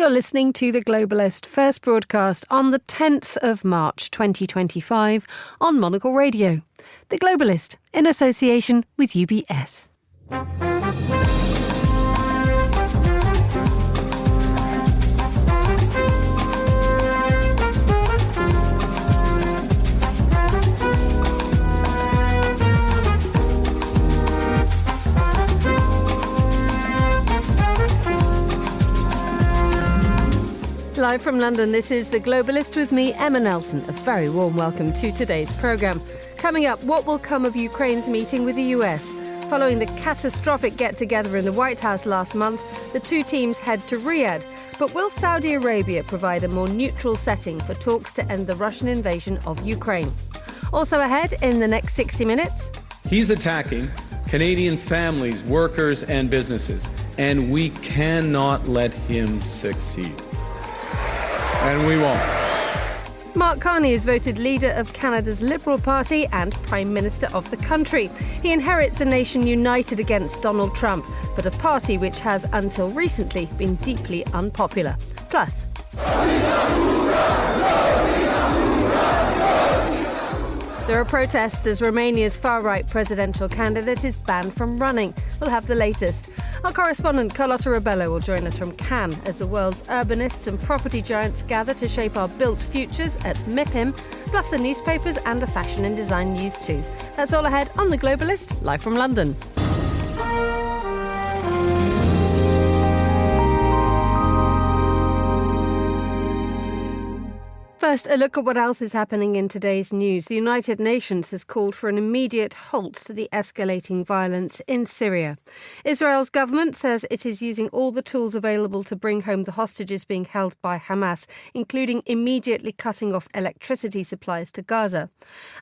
You're listening to The Globalist, first broadcast on the 10th of March 2025 on Monocle Radio. The Globalist, in association with UBS. Live from London, this is The Globalist with me, Emma Nelson. A very warm welcome to today's programme. Coming up, what will come of Ukraine's meeting with the US? Following the catastrophic get-together in the White House last month, the two teams head to Riyadh. But will Saudi Arabia provide a more neutral setting for talks to end the Russian invasion of Ukraine? Also ahead in the next 60 minutes... He's attacking Canadian families, workers and businesses, and we cannot let him succeed. And we won't. Mark Carney is voted leader of Canada's Liberal Party and Prime Minister of the country. He inherits a nation united against Donald Trump, but a party which has until recently been deeply unpopular. Plus... there are protests as Romania's far-right presidential candidate is banned from running. We'll have the latest. Our correspondent Carlotta Rebello will join us from Cannes as the world's urbanists and property giants gather to shape our built futures at Mipim, plus the newspapers and the fashion and design news too. That's all ahead on The Globalist, live from London. First, a look at what else is happening in today's news. The United Nations has called for an immediate halt to the escalating violence in Syria. Israel's government says it is using all the tools available to bring home the hostages being held by Hamas, including immediately cutting off electricity supplies to Gaza.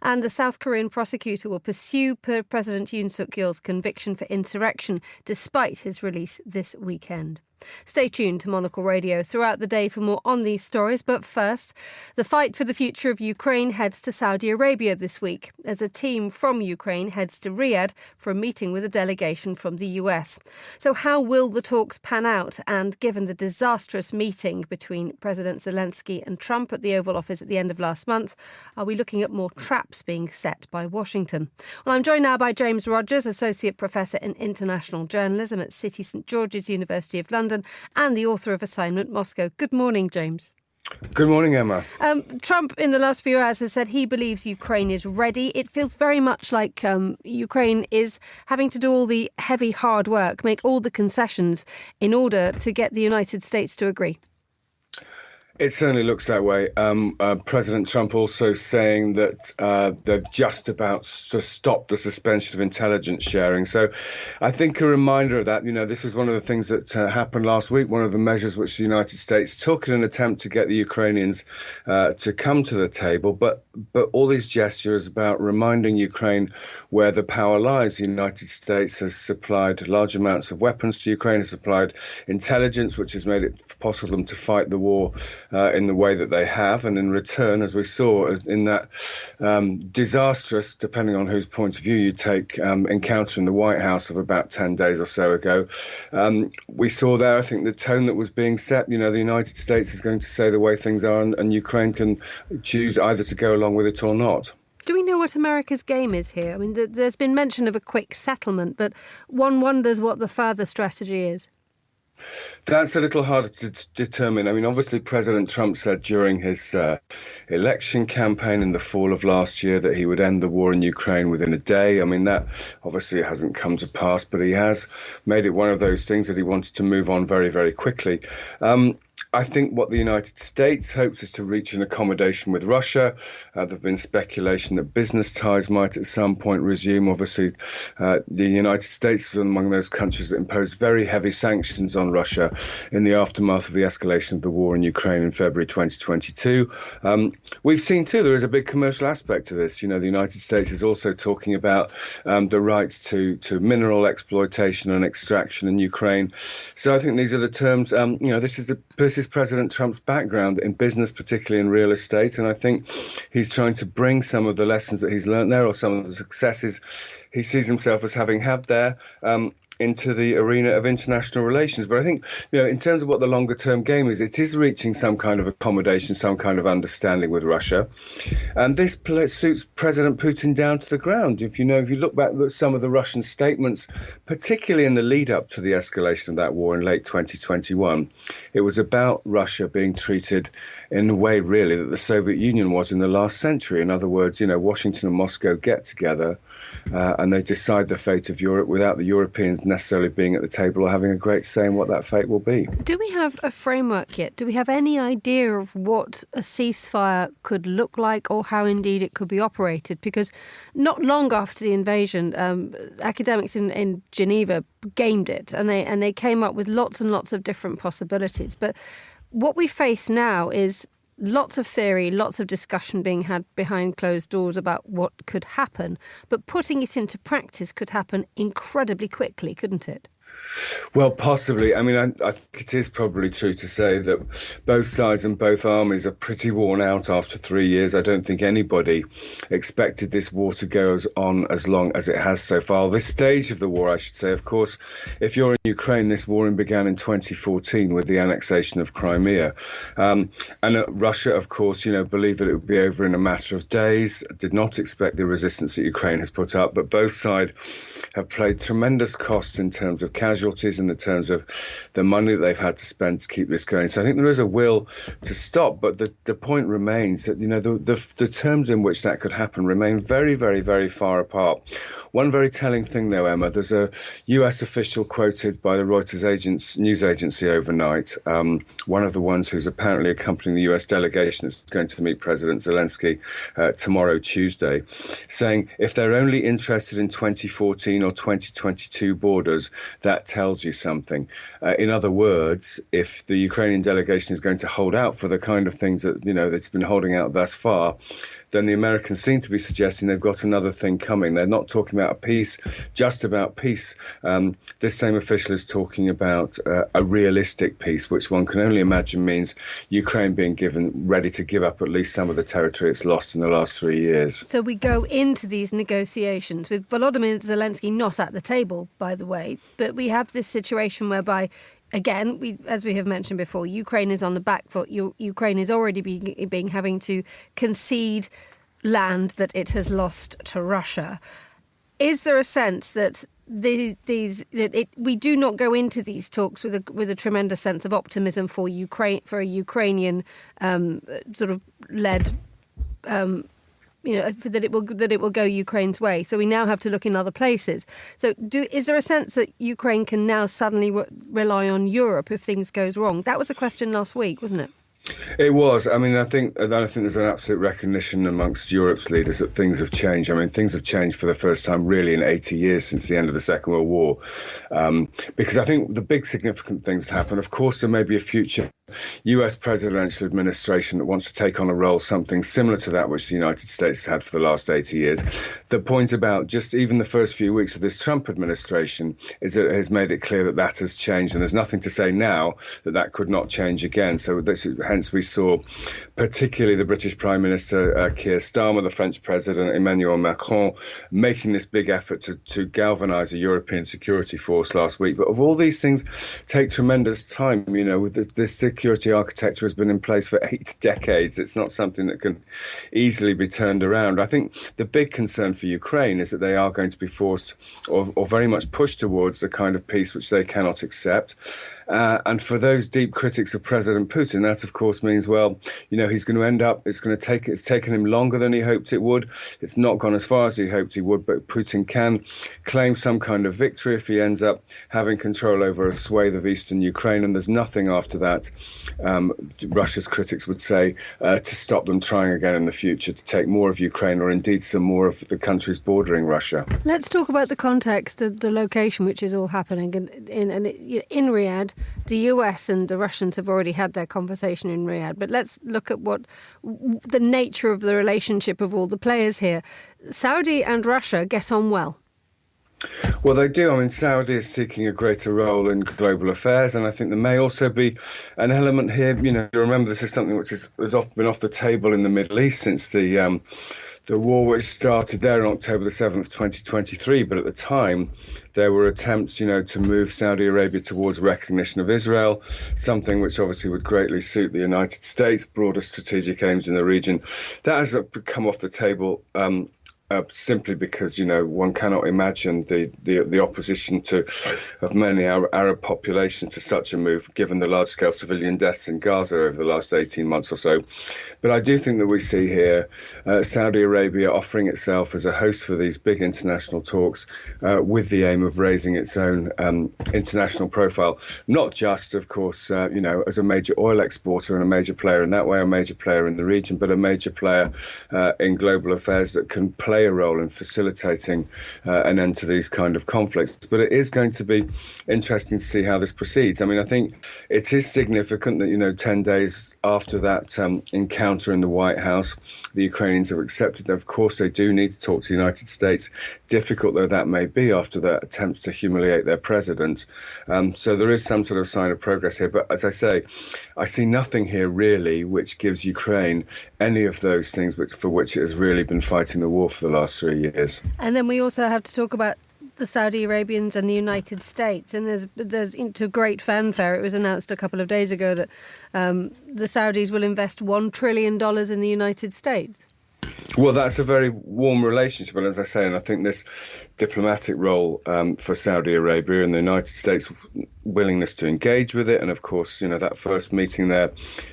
And the South Korean prosecutor will pursue President Yoon Suk-yeol's conviction for insurrection, despite his release this weekend. Stay tuned to Monocle Radio throughout the day for more on these stories. But first, the fight for the future of Ukraine heads to Saudi Arabia this week as a team from Ukraine heads to Riyadh for a meeting with a delegation from the US. So how will the talks pan out? And given the disastrous meeting between President Zelensky and Trump at the Oval Office at the end of last month, are we looking at more traps being set by Washington? Well, I'm joined now by James Rogers, Associate Professor in International Journalism at City St George's University of London, and the author of Assignment Moscow. Good morning, James. Good morning, Emma. Trump, in the last few hours, has said he believes Ukraine is ready. It feels very much like Ukraine is having to do all the heavy, hard work, make all the concessions in order to get the United States to agree. It certainly looks that way. President Trump also saying that they've just about to stop the suspension of intelligence sharing. So I think a reminder of that, this was one of the things that happened last week, one of the measures which the United States took in an attempt to get the Ukrainians to come to the table. But all these gestures about reminding Ukraine where the power lies. The United States has supplied large amounts of weapons to Ukraine, has supplied intelligence, which has made it possible for them to fight the war in the way that they have. And in return, as we saw in that disastrous, depending on whose point of view you take, encounter in the White House of about 10 days or so ago, we saw there, I think, the tone that was being set. The United States is going to say the way things are, and Ukraine can choose either to go along with it or not. Do we know what America's game is here? I mean, there's been mention of a quick settlement, but one wonders what the further strategy is. That's a little harder to determine. I mean, obviously, President Trump said during his election campaign in the fall of last year that he would end the war in Ukraine within a day. I mean, that obviously hasn't come to pass, but he has made it one of those things that he wanted to move on very, very quickly. I think what the United States hopes is to reach an accommodation with Russia. There have been speculation that business ties might at some point resume. Obviously, the United States was among those countries that imposed very heavy sanctions on Russia in the aftermath of the escalation of the war in Ukraine in February 2022. We've seen, too, there is a big commercial aspect to this. The United States is also talking about the rights to mineral exploitation and extraction in Ukraine. So I think these are the terms, this is President Trump's background in business, particularly in real estate. And I think he's trying to bring some of the lessons that he's learned there, or some of the successes he sees himself as having had there, into the arena of international relations. But I think, in terms of what the longer term game is, it is reaching some kind of accommodation, some kind of understanding with Russia. And this suits President Putin down to the ground. If you look back at some of the Russian statements, particularly in the lead up to the escalation of that war in late 2021, it was about Russia being treated in the way, really, that the Soviet Union was in the last century. In other words, Washington and Moscow get together and they decide the fate of Europe without the Europeans necessarily being at the table or having a great say in what that fate will be. Do we have a framework yet? Do we have any idea of what a ceasefire could look like or how indeed it could be operated? Because not long after the invasion, academics in Geneva gamed it and they came up with lots and lots of different possibilities. But what we face now is lots of theory, lots of discussion being had behind closed doors about what could happen. But putting it into practice could happen incredibly quickly, couldn't it? Well, possibly. I mean, I think it is probably true to say that both sides and both armies are pretty worn out after 3 years. I don't think anybody expected this war to go on as long as it has so far. This stage of the war, I should say, of course, if you're in Ukraine, this war began in 2014 with the annexation of Crimea. And Russia, of course, believed that it would be over in a matter of days, did not expect the resistance that Ukraine has put up. But both sides have paid tremendous costs in terms of casualties, in the terms of the money that they've had to spend to keep this going. So I think there is a will to stop, but the point remains that the terms in which that could happen remain very, very, very far apart. One very telling thing, though, Emma, there's a US official quoted by the Reuters news agency overnight, one of the ones who's apparently accompanying the US delegation that's going to meet President Zelensky tomorrow, Tuesday, saying if they're only interested in 2014 or 2022 borders, that tells you something. In other words, if the Ukrainian delegation is going to hold out for the kind of things that, that's been holding out thus far, then the Americans seem to be suggesting they've got another thing coming. They're not talking about a peace, just about peace. This same official is talking about a realistic peace, which one can only imagine means Ukraine being ready to give up at least some of the territory it's lost in the last 3 years. So we go into these negotiations with Volodymyr Zelensky not at the table, by the way, but we have this situation whereby, again, as we have mentioned before, Ukraine is on the back foot. Ukraine is already having to concede land that it has lost to Russia. Is there a sense that we do not go into these talks with a tremendous sense of optimism for Ukraine, for a Ukrainian sort of led? That it will go Ukraine's way. So we now have to look in other places. So is there a sense that Ukraine can now suddenly rely on Europe if things goes wrong? That was a question last week, wasn't it? It was. I mean, I think there's an absolute recognition amongst Europe's leaders that things have changed. I mean, things have changed for the first time really in 80 years since the end of the Second World War. Because I think the big significant things that happen, of course, there may be a future US presidential administration that wants to take on a role, something similar to that which the United States has had for the last 80 years. The point about just even the first few weeks of this Trump administration is that it has made it clear that that has changed, and there's nothing to say now that could not change again. So hence we saw particularly the British Prime Minister Keir Starmer, the French President Emmanuel Macron, making this big effort to galvanise a European security force last week. But of all these things take tremendous time. With this security architecture has been in place for 8 decades. It's not something that can easily be turned around. I think the big concern for Ukraine is that they are going to be forced or very much pushed towards the kind of peace which they cannot accept. And for those deep critics of President Putin, that, of course, means, he's going to end up, it's taken him longer than he hoped it would. It's not gone as far as he hoped he would, but Putin can claim some kind of victory if he ends up having control over a swathe of eastern Ukraine. And there's nothing after that, Russia's critics would say, to stop them trying again in the future to take more of Ukraine or indeed some more of the countries bordering Russia. Let's talk about the context of the location which is all happening. In Riyadh, the US and the Russians have already had their conversation in Riyadh, but let's look at what the nature of the relationship of all the players here. Saudi and Russia get on well. Well, they do. I mean, Saudi is seeking a greater role in global affairs, and I think there may also be an element here. You know, remember this is something which has often been off the table in the Middle East since the war which started there on October the 7th, 2023. But at the time, there were attempts, to move Saudi Arabia towards recognition of Israel, something which obviously would greatly suit the United States' broader strategic aims in the region. That has come off the table. Simply because one cannot imagine the opposition of many Arab populations to such a move, given the large-scale civilian deaths in Gaza over the last 18 months or so. But I do think that we see here Saudi Arabia offering itself as a host for these big international talks with the aim of raising its own international profile, not just, of course, as a major oil exporter and a major player in that way, a major player in the region, but a major player in global affairs that can play a role in facilitating an end to these kind of conflicts. But it is going to be interesting to see how this proceeds. I mean, I think it is significant that, 10 days after that encounter in the White House, the Ukrainians have accepted that, of course, they do need to talk to the United States, difficult though that may be after their attempts to humiliate their president. So there is some sort of sign of progress here. But as I say, I see nothing here really which gives Ukraine any of those things for which it has really been fighting the war for the last 3 years. And then we also have to talk about the Saudi Arabians and the United States. And there's to great fanfare. It was announced a couple of days ago that the Saudis will invest $1 trillion in the United States. Well, that's a very warm relationship. And as I say, and I think this diplomatic role for Saudi Arabia and the United States' willingness to engage with it. And of course, that first meeting there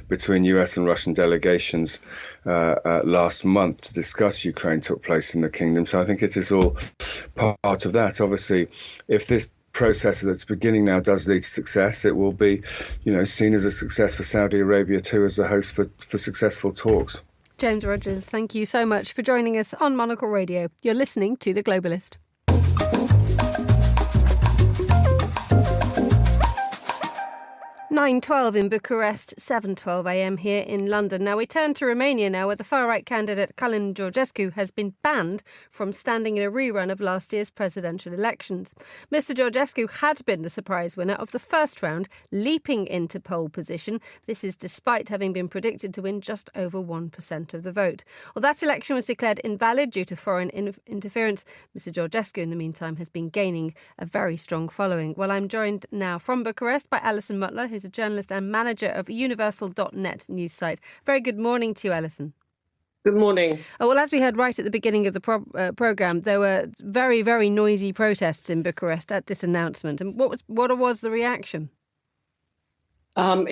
between US and Russian delegations last month to discuss Ukraine took place in the kingdom. So I think it is all part of that. Obviously, if this process that's beginning now does lead to success, it will be, seen as a success for Saudi Arabia too, as the host for successful talks. James Rogers, thank you so much for joining us on Monocle Radio. You're listening to The Globalist. 9:12 in Bucharest, 7:12 a.m. here in London. Now we turn to Romania now, where the far-right candidate Călin Georgescu has been banned from standing in a rerun of last year's presidential elections. Mr Georgescu had been the surprise winner of the first round, leaping into pole position. This is despite having been predicted to win just over 1% of the vote. Well, that election was declared invalid due to foreign interference. Mr Georgescu, in the meantime, has been gaining a very strong following. Well, I'm joined now from Bucharest by Alison Mutler, who's a journalist and manager of universal.net news site. Very good morning to you, Alison. Good morning. Oh, well, as we heard right at the beginning of the programme, there were very, very noisy protests in Bucharest at this announcement. And what was the reaction? Călin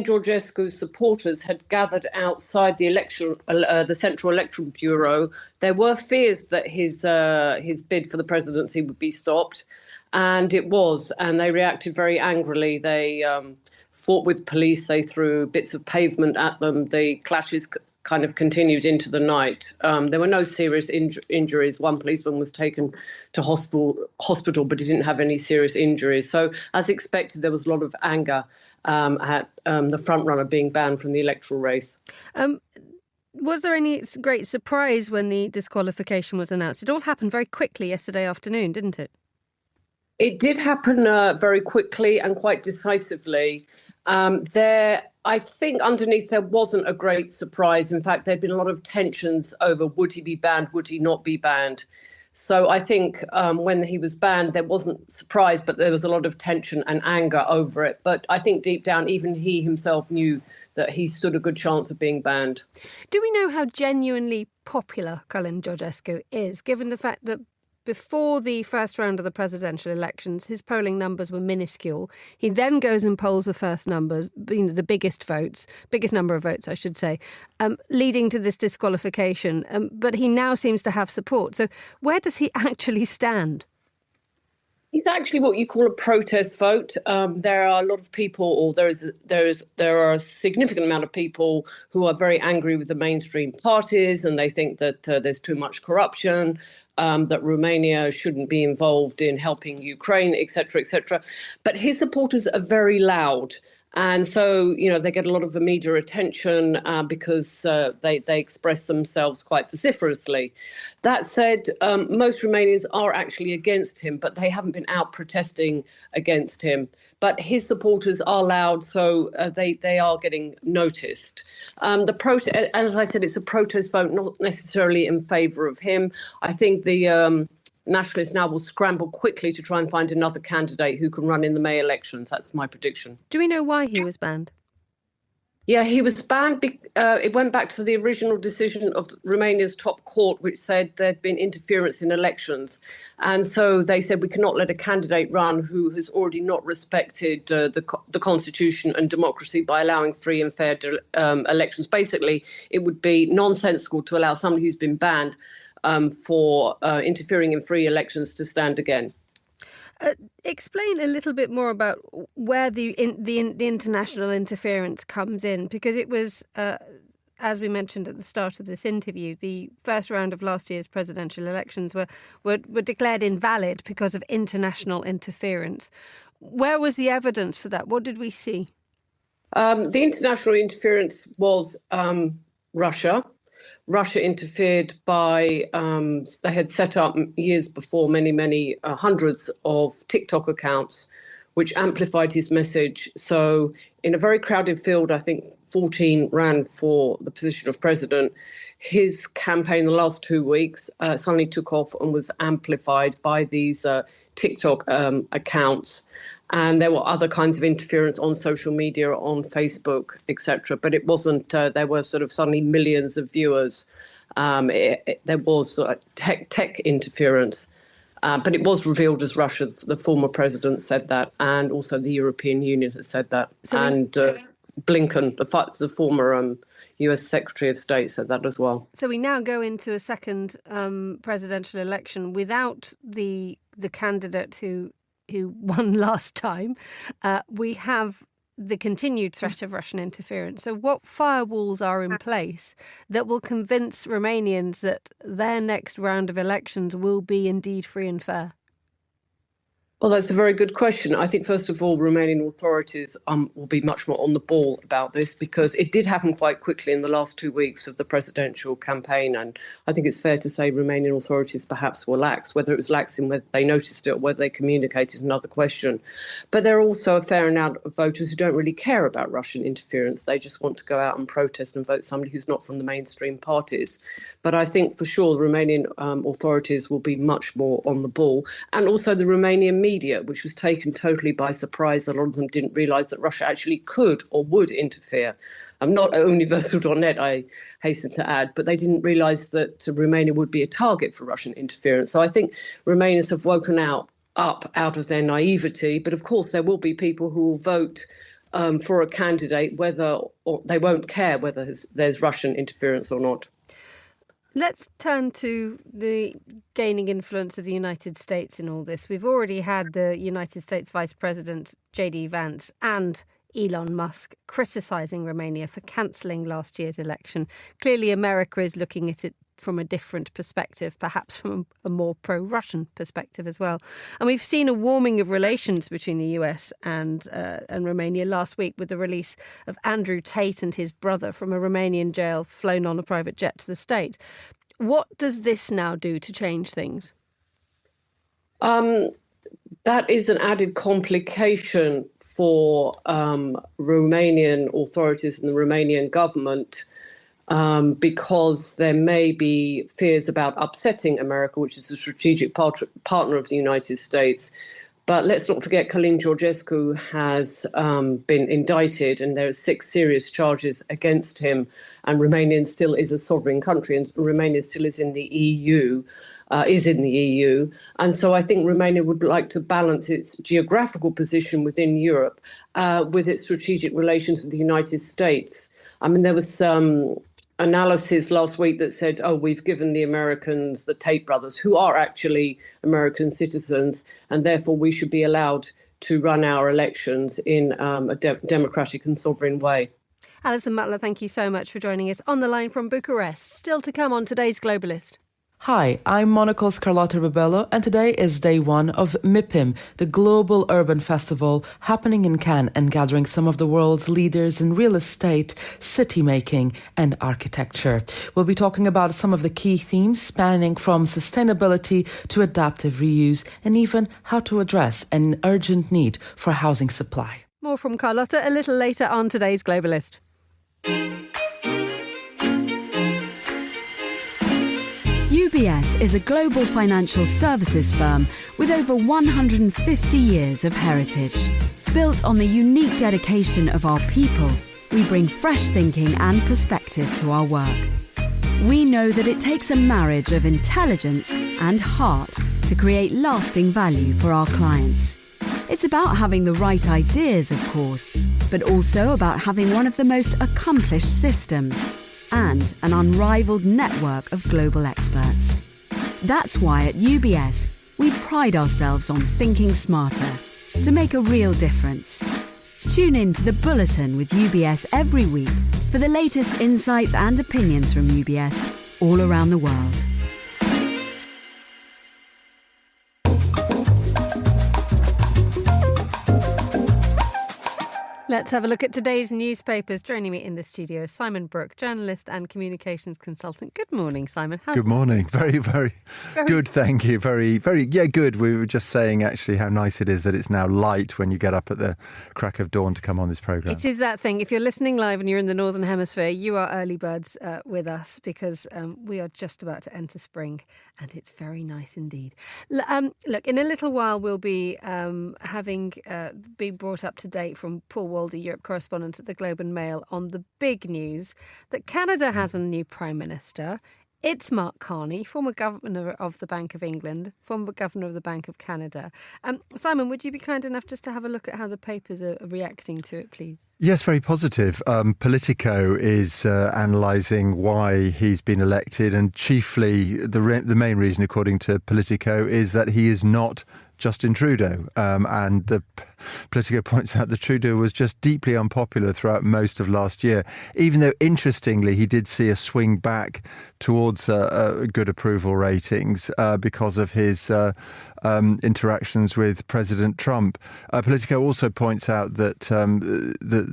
Georgescu's supporters had gathered outside the Central Election Bureau. There were fears that his bid for the presidency would be stopped. And it was, and they reacted very angrily. They fought with police. They threw bits of pavement at them. The clashes kind of continued into the night. There were no serious injuries. One policeman was taken to hospital, but he didn't have any serious injuries. So, as expected, there was a lot of anger at the front-runner being banned from the electoral race. Was there any great surprise when the disqualification was announced? It all happened very quickly yesterday afternoon, didn't it? It did happen very quickly and quite decisively. I think underneath there wasn't a great surprise. In fact, there'd been a lot of tensions over would he be banned, would he not be banned. So I think when he was banned, there wasn't surprise, but there was a lot of tension and anger over it. But I think deep down, even he himself knew that he stood a good chance of being banned. Do we know how genuinely popular Călin Georgescu is, given the fact that before the first round of the presidential elections, his polling numbers were minuscule. He then goes and polls the first numbers, the biggest number of votes, I should say, leading to this disqualification. But he now seems to have support. So where does he actually stand? He's actually what you call a protest vote. There are a lot of people, or there are a significant amount of people who are very angry with the mainstream parties, and they think that there's too much corruption, that Romania shouldn't be involved in helping Ukraine, etc., etc. But his supporters are very loud. And so, they get a lot of the media attention because they express themselves quite vociferously. That said, most Romanians are actually against him, but they haven't been out protesting against him. But his supporters are loud, so they are getting noticed. As I said, it's a protest vote, not necessarily in favour of him. I think the Nationalists now will scramble quickly to try and find another candidate who can run in the May elections. That's my prediction. Do we know why he was banned? Yeah, he was banned. It went back to the original decision of Romania's top court, which said there'd been interference in elections. And so they said we cannot let a candidate run who has already not respected the constitution and democracy by allowing free and fair elections. Basically, it would be nonsensical to allow somebody who's been banned for interfering in free elections to stand again. Explain a little bit more about where the international interference comes in, because it was, as we mentioned at the start of this interview, the first round of last year's presidential elections were declared invalid because of international interference. Where was the evidence for that? What did we see? The international interference was Russia. Russia interfered by, they had set up years before many hundreds of TikTok accounts which amplified his message. So in a very crowded field, I think 14 ran for the position of president. His campaign the last 2 weeks suddenly took off and was amplified by these TikTok accounts. And there were other kinds of interference on social media, on Facebook, etc. But it wasn't, there were sort of suddenly millions of viewers. There was tech interference. But it was revealed as Russia. The former president said that. And also the European Union has said that. And Blinken, the former US Secretary of State, said that as well. So we now go into a second presidential election without the candidate who won last time. We have the continued threat of Russian interference. So what firewalls are in place that will convince Romanians that their next round of elections will be indeed free and fair? Well, that's a very good question. I think, first of all, Romanian authorities will be much more on the ball about this because it did happen quite quickly in the last 2 weeks of the presidential campaign. And I think it's fair to say Romanian authorities perhaps were lax. Whether it was lax in whether they noticed it or whether they communicated is another question. But there are also a fair amount of voters who don't really care about Russian interference. They just want to go out and protest and vote somebody who's not from the mainstream parties. But I think for sure the Romanian authorities will be much more on the ball. And also the Romanian media, which was taken totally by surprise. A lot of them didn't realise that Russia actually could or would interfere. Not Universal.net, I hasten to add, but they didn't realise that Romania would be a target for Russian interference. So I think Romanians have woken up out of their naivety. But of course, there will be people who will vote for a candidate whether or they won't care whether there's Russian interference or not. Let's turn to the gaining influence of the United States in all this. We've already had the United States Vice President, J.D. Vance, and Elon Musk criticising Romania for cancelling last year's election. Clearly, America is looking at it from a different perspective, perhaps from a more pro-Russian perspective as well. And we've seen a warming of relations between the US and Romania last week with the release of Andrew Tate and his brother from a Romanian jail flown on a private jet to the States. What does this now do to change things? That is an added complication for Romanian authorities and the Romanian government. Because there may be fears about upsetting America, which is a strategic partner of the United States. But let's not forget Călin Georgescu has been indicted and there are 6 serious charges against him. And Romania still is a sovereign country and Romania still is in the EU. And so I think Romania would like to balance its geographical position within Europe with its strategic relations with the United States. I mean, there was some analysis last week that said, we've given the Americans, the Tate brothers, who are actually American citizens, and therefore we should be allowed to run our elections in a democratic and sovereign way. Alison Butler, thank you so much for joining us on the line from Bucharest. Still to come on today's Globalist. Hi, I'm Monocle's Carlotta Rebello, and today is day one of Mipim, the global urban festival happening in Cannes and gathering some of the world's leaders in real estate, city making and architecture. We'll be talking about some of the key themes spanning from sustainability to adaptive reuse and even how to address an urgent need for housing supply. More from Carlotta a little later on today's Globalist. UBS is a global financial services firm with over 150 years of heritage. Built on the unique dedication of our people, we bring fresh thinking and perspective to our work. We know that it takes a marriage of intelligence and heart to create lasting value for our clients. It's about having the right ideas, of course, but also about having one of the most accomplished systems and an unrivaled network of global experts. That's why at UBS, we pride ourselves on thinking smarter to make a real difference. Tune in to The Bulletin with UBS every week for the latest insights and opinions from UBS all around the world. Let's have a look at today's newspapers. Joining me in the studio is Simon Brooke, journalist and communications consultant. Good morning, Simon. Good morning. Very good, thank you. Very, good. We were just saying actually how nice it is that it's now light when you get up at the crack of dawn to come on this programme. It is that thing. If you're listening live and you're in the Northern Hemisphere, you are early birds with us because we are just about to enter spring and it's very nice indeed. Look, in a little while we'll be be brought up to date from Paul Waldy, Europe correspondent at the Globe and Mail, on the big news that Canada has a new Prime Minister. It's Mark Carney, former Governor of the Bank of England, former Governor of the Bank of Canada. Simon, would you be kind enough just to have a look at how the papers are reacting to it, please? Yes, very positive. Politico is analysing why he's been elected, and chiefly the main reason, according to Politico, is that he is not Justin Trudeau. And the Politico points out that Trudeau was just deeply unpopular throughout most of last year, even though, interestingly, he did see a swing back towards good approval ratings because of his interactions with President Trump. Politico also points out that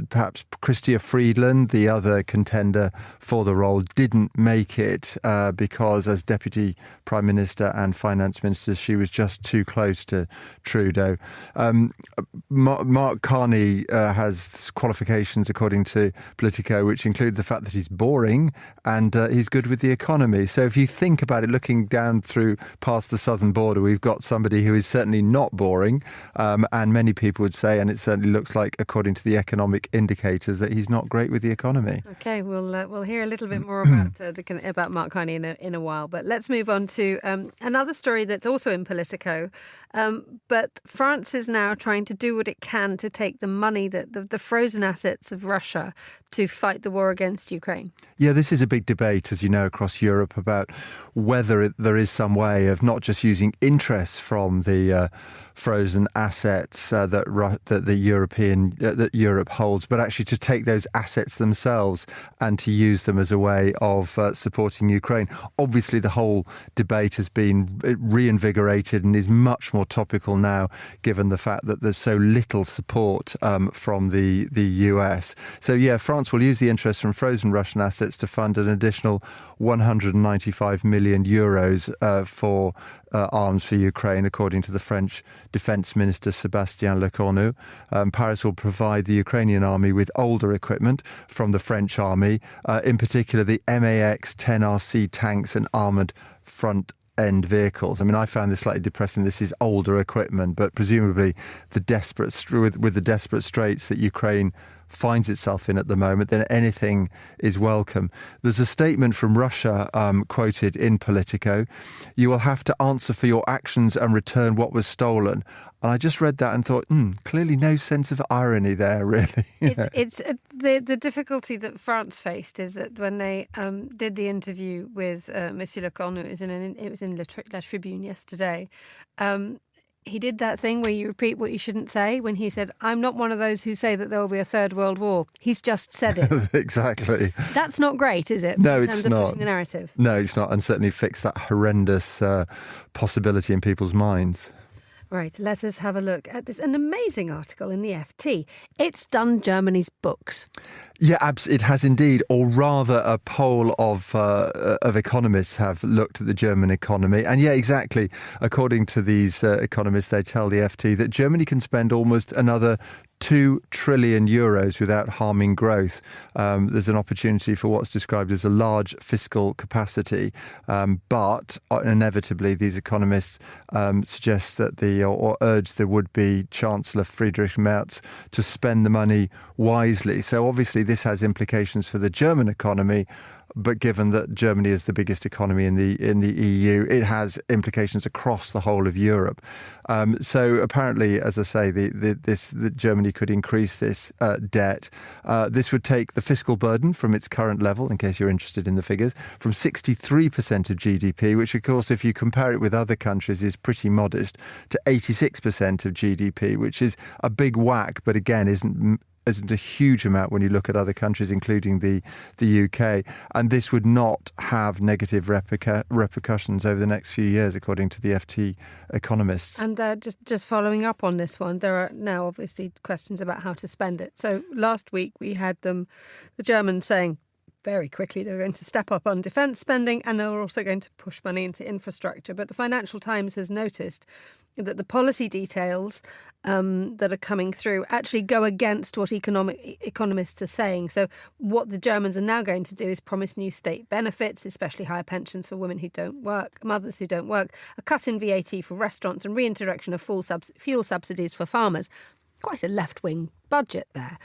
perhaps Chrystia Freeland, the other contender for the role, didn't make it because as Deputy Prime Minister and Finance Minister, she was just too close to Trudeau. Mark Carney has qualifications, according to Politico, which include the fact that he's boring and he's good with the economy. So if you think about it, looking down through past the southern border, we've got somebody who is certainly not boring, and many people would say, and it certainly looks like, according to the economic indicators, that he's not great with the economy. Okay, we'll hear a little bit more about Mark Carney in a while, but let's move on to another story that's also in Politico. But France is now trying to do what it can to take the money, that the frozen assets of Russia, to fight the war against Ukraine. Yeah, this is a big debate, as you know, across Europe about whether there is some way of not just using interest from the frozen assets that Europe holds, but actually to take those assets themselves and to use them as a way of supporting Ukraine. Obviously, the whole debate has been reinvigorated and is much more topical now, given the fact that there's so little support from the US. So, yeah, France will use the interest from frozen Russian assets to fund an additional 195 million euros for arms for Ukraine, according to the French Defence Minister Sébastien Lecornu. Paris will provide the Ukrainian army with older equipment from the French army, in particular the MAX 10RC tanks and armoured front-end vehicles. I mean, I found this slightly depressing. This is older equipment, but presumably with the desperate straits that Ukraine finds itself in at the moment, then anything is welcome. There's a statement from Russia quoted in Politico. You will have to answer for your actions and return what was stolen. And I just read that and thought, clearly no sense of irony there, really. It's the difficulty that France faced is that when they did the interview with Monsieur Lecornu, it was in La Tribune yesterday, He did that thing where you repeat what you shouldn't say when he said, I'm not one of those who say that there will be a third world war. He's just said it. Exactly. That's not great, is it? No, in it's terms of not. pushing the narrative. No, it's not. And certainly fix that horrendous possibility in people's minds. Right, let us have a look at this. An amazing article in the FT. It's done Germany's books. Yeah, it has indeed, or rather a poll of economists have looked at the German economy. And yeah, exactly. According to these economists, they tell the FT that Germany can spend almost another 2 trillion euros without harming growth. There's an opportunity for what's described as a large fiscal capacity. But inevitably, these economists suggest that or urge the would-be Chancellor Friedrich Merz to spend the money wisely. So obviously, this has implications for the German economy. But given that Germany is the biggest economy in the EU, it has implications across the whole of Europe. So apparently, as I say, that Germany could increase this debt. This would take the fiscal burden from its current level, in case you're interested in the figures, from 63% of GDP, which of course, if you compare it with other countries, is pretty modest, to 86% of GDP, which is a big whack, but again, isn't a huge amount when you look at other countries, including the UK. And this would not have negative repercussions over the next few years, according to the FT economists. And just following up on this one, there are now obviously questions about how to spend it. So last week we had the Germans saying very quickly they were going to step up on defence spending, and they were also going to push money into infrastructure. But the Financial Times has noticed that the policy details that are coming through actually go against what economists are saying. So what the Germans are now going to do is promise new state benefits, especially higher pensions for women who don't work, mothers who don't work, a cut in VAT for restaurants, and reintroduction of fuel subsidies for farmers. Quite a left-wing budget there.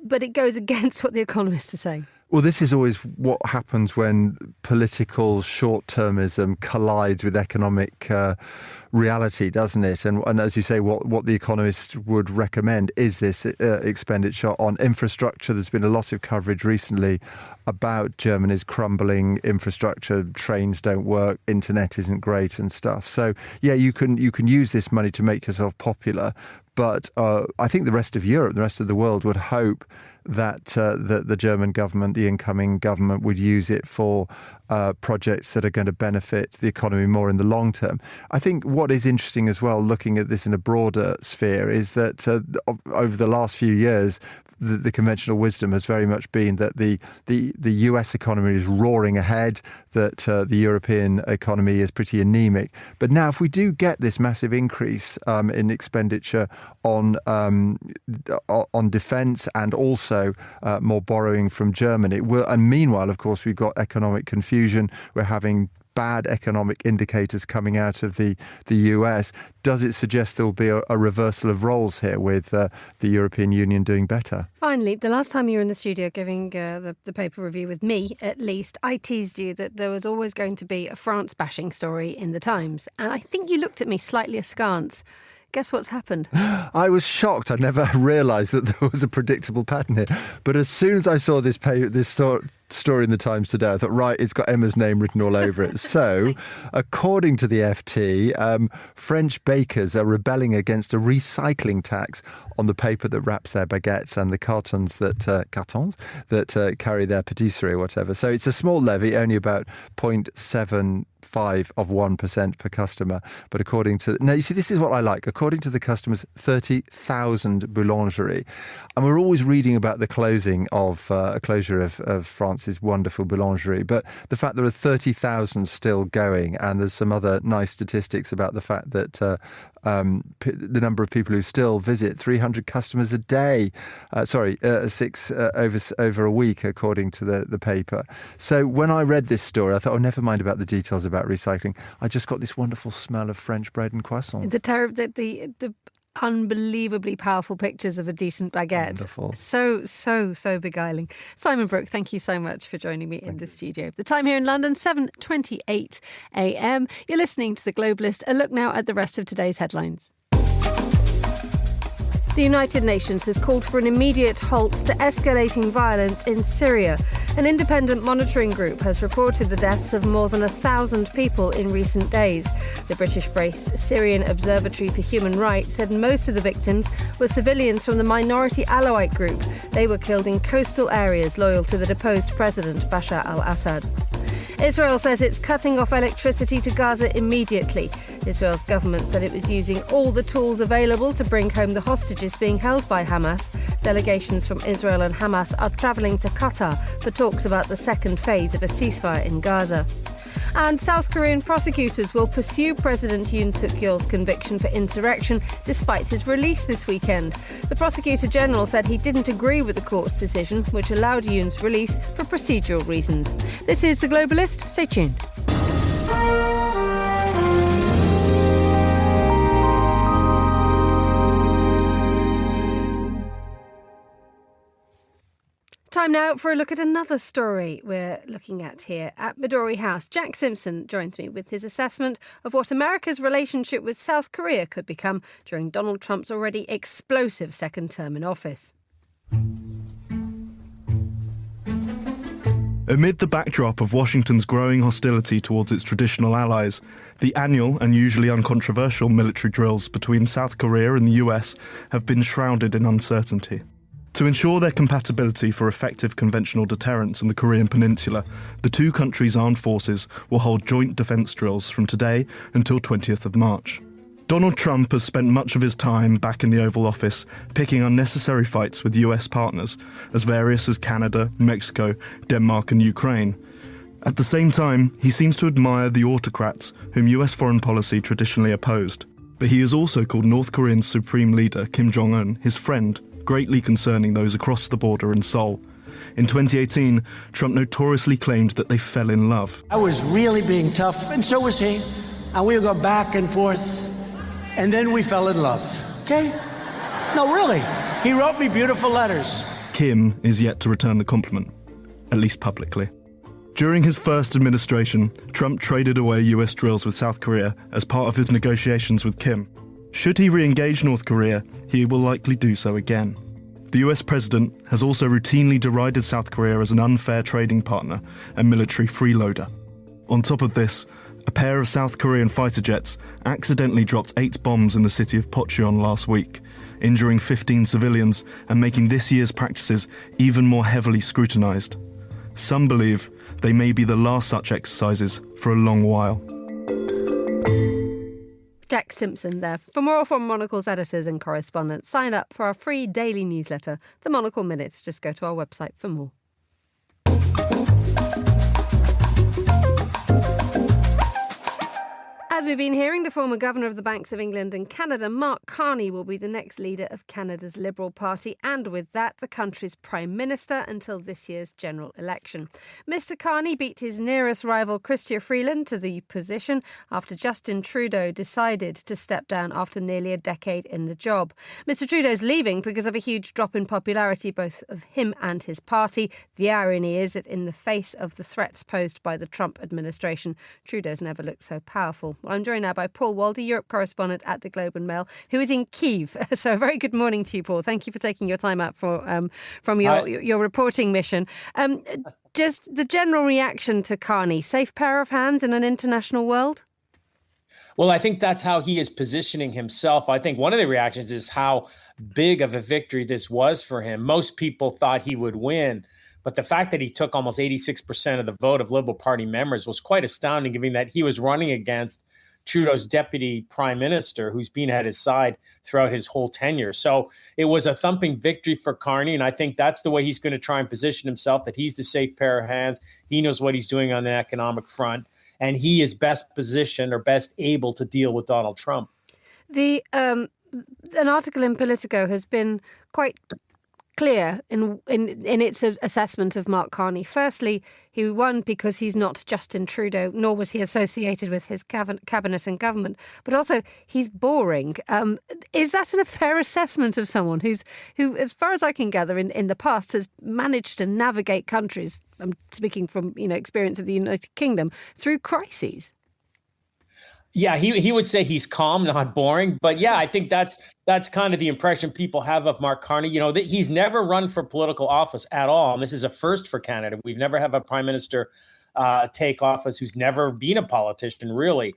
But it goes against what the economists are saying. Well, this is always what happens when political short-termism collides with economic reality, doesn't it? And as you say, what the economists would recommend is this expenditure on infrastructure. There's been a lot of coverage recently about Germany's crumbling infrastructure. Trains don't work, internet isn't great and stuff. So, yeah, you can use this money to make yourself popular. But I think the rest of Europe, the rest of the world would hope that the German government, the incoming government, would use it for projects that are going to benefit the economy more in the long term. I think what is interesting as well, looking at this in a broader sphere, is that over the last few years, the conventional wisdom has very much been that the US economy is roaring ahead, that the European economy is pretty anemic. But now, if we do get this massive increase in expenditure on defence and also more borrowing from Germany, and meanwhile, of course, we've got economic confusion. We're having bad economic indicators coming out of the US. Does it suggest there will be a reversal of roles here with the European Union doing better? Finally, the last time you were in the studio giving the paper review with me, at least, I teased you that there was always going to be a France-bashing story in the Times. And I think you looked at me slightly askance. Guess what's happened? I was shocked. I never realised that there was a predictable pattern here. But as soon as I saw this story in the Times today, I thought, right, it's got Emma's name written all over it. So, according to the FT, French bakers are rebelling against a recycling tax on the paper that wraps their baguettes and the cartons that carry their patisserie or whatever. So it's a small levy, only about 0.75 of 1% per customer. But according to... Now, you see, this is what I like. According to the customers, 30,000 boulangeries. And we're always reading about the closure of France's wonderful boulangerie. But the fact there are 30,000 still going, and there's some other nice statistics about the fact that the number of people who still visit 300 customers a day, six over a week, according to the paper. So when I read this story, I thought, oh, never mind about the details about recycling. I just got this wonderful smell of French bread and croissants. The unbelievably powerful pictures of a decent baguette. Wonderful. So beguiling. Simon Brooke, thank you so much for joining me in the studio. The time here in London, 7:28 a.m. You're listening to The Globalist. A look now at the rest of today's headlines. The United Nations has called for an immediate halt to escalating violence in Syria. An independent monitoring group has reported the deaths of more than 1,000 people in recent days. The British-based Syrian Observatory for Human Rights said most of the victims were civilians from the minority Alawite group. They were killed in coastal areas loyal to the deposed President Bashar al-Assad. Israel says it's cutting off electricity to Gaza immediately. Israel's government said it was using all the tools available to bring home the hostages being held by Hamas. Delegations from Israel and Hamas are travelling to Qatar for talks about the second phase of a ceasefire in Gaza. And South Korean prosecutors will pursue President Yoon Suk-yeol's conviction for insurrection despite his release this weekend. The Prosecutor General said he didn't agree with the court's decision, which allowed Yoon's release for procedural reasons. This is The Globalist. Stay tuned. Time now for a look at another story we're looking at here at Midori House. Jack Simpson joins me with his assessment of what America's relationship with South Korea could become during Donald Trump's already explosive second term in office. Amid the backdrop of Washington's growing hostility towards its traditional allies, the annual and usually uncontroversial military drills between South Korea and the US have been shrouded in uncertainty. To ensure their compatibility for effective conventional deterrence in the Korean peninsula, the two countries' armed forces will hold joint defence drills from today until 20th of March. Donald Trump has spent much of his time back in the Oval Office picking unnecessary fights with US partners, as various as Canada, Mexico, Denmark and Ukraine. At the same time, he seems to admire the autocrats whom US foreign policy traditionally opposed. But he has also called North Korean's Supreme Leader Kim Jong-un his friend, greatly concerning those across the border in Seoul. In 2018, Trump notoriously claimed that they fell in love. I was really being tough, and so was he. And we would go back and forth, and then we fell in love. Okay? No, really. He wrote me beautiful letters. Kim is yet to return the compliment, at least publicly. During his first administration, Trump traded away US drills with South Korea as part of his negotiations with Kim. Should he re-engage North Korea, he will likely do so again. The US president has also routinely derided South Korea as an unfair trading partner and military freeloader. On top of this, a pair of South Korean fighter jets accidentally dropped 8 bombs in the city of Pocheon last week, injuring 15 civilians and making this year's practices even more heavily scrutinized. Some believe they may be the last such exercises for a long while. Jack Simpson there. For more from Monocle's editors and correspondents, sign up for our free daily newsletter, The Monocle Minute. Just go to our website for more. As we've been hearing, the former governor of the Banks of England and Canada, Mark Carney, will be the next leader of Canada's Liberal Party, and with that, the country's Prime Minister until this year's general election. Mr Carney beat his nearest rival, Chrystia Freeland, to the position after Justin Trudeau decided to step down after nearly a decade in the job. Mr Trudeau's leaving because of a huge drop in popularity, both of him and his party. The irony is that in the face of the threats posed by the Trump administration, Trudeau's never looked so powerful. I'm joined now by Paul Waldy, Europe correspondent at the Globe and Mail, who is in Kyiv. So a very good morning to you, Paul. Thank you for taking your time out from your reporting mission. Just the general reaction to Carney, safe pair of hands in an international world? Well, I think that's how he is positioning himself. I think one of the reactions is how big of a victory this was for him. Most people thought he would win. But the fact that he took almost 86% of the vote of Liberal Party members was quite astounding, given that he was running against Trudeau's deputy prime minister, who's been at his side throughout his whole tenure. So it was a thumping victory for Carney. And I think that's the way he's going to try and position himself, that he's the safe pair of hands. He knows what he's doing on the economic front, and he is best positioned or best able to deal with Donald Trump. An article in Politico has been quite clear in its assessment of Mark Carney. Firstly, he won because he's not Justin Trudeau, nor was he associated with his cabinet and government, but also he's boring. Is that a fair assessment of someone who, as far as I can gather, in the past has managed to navigate countries, I'm speaking from experience of the United Kingdom, through crises? Yeah, he would say he's calm, not boring. But yeah, I think that's kind of the impression people have of Mark Carney. You know, that he's never run for political office at all. And this is a first for Canada. We've never had a prime minister take office who's never been a politician, really.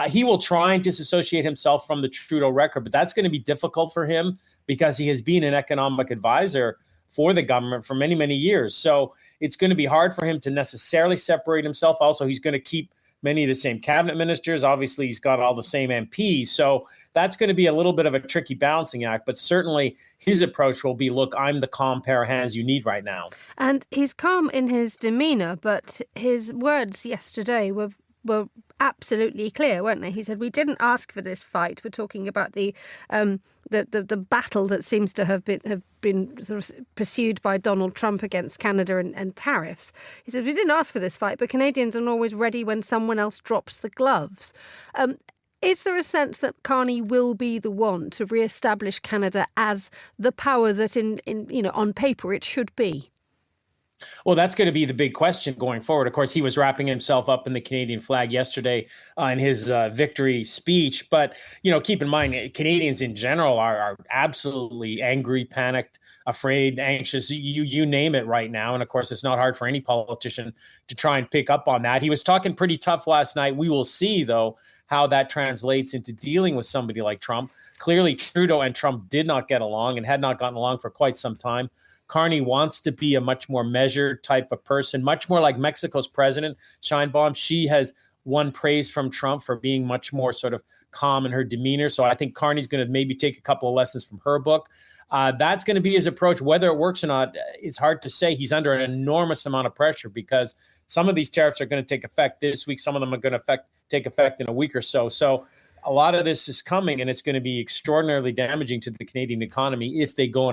He will try and disassociate himself from the Trudeau record, but that's going to be difficult for him because he has been an economic advisor for the government for many, many years. So it's going to be hard for him to necessarily separate himself. Also, he's going to keep many of the same cabinet ministers. Obviously, he's got all the same MPs. So that's going to be a little bit of a tricky balancing act. But certainly his approach will be, look, I'm the calm pair of hands you need right now. And he's calm in his demeanour, but his words yesterday were absolutely clear, weren't they? He said, we didn't ask for this fight. We're talking about the battle that seems to have been sort of pursued by Donald Trump against Canada and tariffs. He said, we didn't ask for this fight, but Canadians are always ready when someone else drops the gloves. Is there a sense that Carney will be the one to re-establish Canada as the power that on paper it should be? Well, that's going to be the big question going forward. Of course, he was wrapping himself up in the Canadian flag yesterday in his victory speech. But, keep in mind, Canadians in general are absolutely angry, panicked, afraid, anxious, you name it right now. And of course, it's not hard for any politician to try and pick up on that. He was talking pretty tough last night. We will see, though, how that translates into dealing with somebody like Trump. Clearly, Trudeau and Trump did not get along and had not gotten along for quite some time. Carney wants to be a much more measured type of person, much more like Mexico's president, Sheinbaum. She has won praise from Trump for being much more sort of calm in her demeanor. So I think Carney's going to maybe take a couple of lessons from her book. That's going to be his approach. Whether it works or not, it's hard to say. He's under an enormous amount of pressure because some of these tariffs are going to take effect this week. Some of them are going to take effect in a week or so. So a lot of this is coming, and it's going to be extraordinarily damaging to the Canadian economy if they go